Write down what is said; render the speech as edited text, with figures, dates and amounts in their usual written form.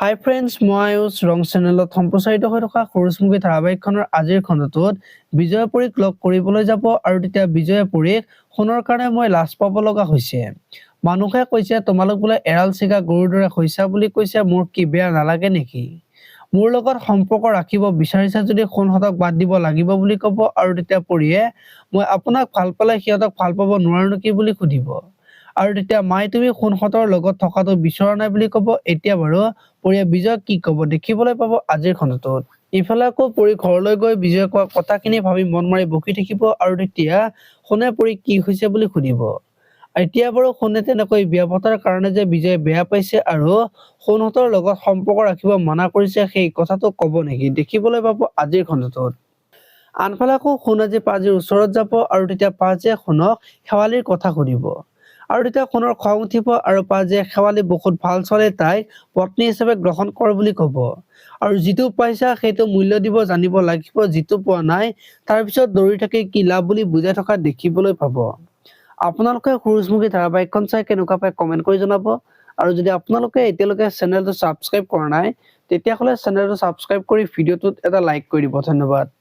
হাই friends, মই আয়ুষ ৰং চেনেলত সম্প্ৰচাৰিত হৈ থকা সৰুচমুখী ধাৰাবাহিকখনৰ আজিৰ খণ্ডটোত বিজয়পুৰীক লগ কৰিবলৈ যাব আৰু তেতিয়া বিজয়পুৰীক সোণৰ কাৰণে মই লাজ পাব লগা হৈছে। মানুহে কৈছে তোমালোক বোলে এৰাল চিগা গৰুৰ দৰে হৈছা বুলি কৈছে, মোৰ কি বেয়া নালাগে নেকি? মোৰ লগত সম্পৰ্ক ৰাখিব বিচাৰিছা যদি সোণহঁতক বাদ দিব লাগিব বুলি ক'ব আৰু তেতিয়া পৰীয়ে মই আপোনাক ভাল পালে সিহঁতক ভাল পাব নোৱাৰো নেকি বুলি সুধিব। আৰু তেতিয়া মাই তুমি সোণহঁতৰ লগত থকাটো বিচৰা নাই বুলি ক'ব। এতিয়া বাৰু পৰীয়ে বিজয়ক কি ক'ব দেখিবলৈ পাব আজিৰ খণ্ডটোত। ইফালে আকৌ পৰী ঘৰলৈ গৈ বিজয়ে কোৱা কথাখিনি ভাবি মন মাৰি বকি থাকিব আৰু তেতিয়া সোণে পৰীক কি হৈছে বুলি সুধিব। এতিয়া বাৰু সোণে তেনেকৈ বিয়া পতাৰ কাৰণে যে বিজয়ে বেয়া পাইছে আৰু সোণহঁতৰ লগত সম্পৰ্ক ৰাখিব মানা কৰিছে সেই কথাটো ক'ব নেকি দেখিবলৈ পাব আজিৰ খণ্ডটোত। আনফালে আকৌ সোণ আজি পাজিৰ ওচৰত যাব আৰু তেতিয়া পাজিয়ে সোণক শেৱালিৰ কথা সুধিব। আৰু তেতিয়া সোণৰ খং উঠিব আৰু পাজিয়ে শেৱালি বহুত ভাল ছোৱালী, তাইক পত্নী হিচাপে গ্ৰহণ কৰ বুলি ক'ব। আৰু যিটো পাইছা সেইটো মূল্য দিব জানিব লাগিব, যিটো পোৱা নাই তাৰ পিছত দৌৰি থাকি কি লাভ বুলি বুজাই থকা দেখিবলৈ পাব। আপোনালোকে সূৰুযমুখী ধাৰাবাহিকখন চাই কেনেকুৱা পায় কমেন্ট কৰি জনাব। আৰু যদি আপোনালোকে এতিয়ালৈকে চেনেলটো ছাবস্ক্ৰাইব কৰা নাই তেতিয়াহ'লে চেনেলটো ছাবস্ক্ৰাইব কৰি ভিডিঅ'টোত এটা লাইক কৰি দিব। ধন্যবাদ।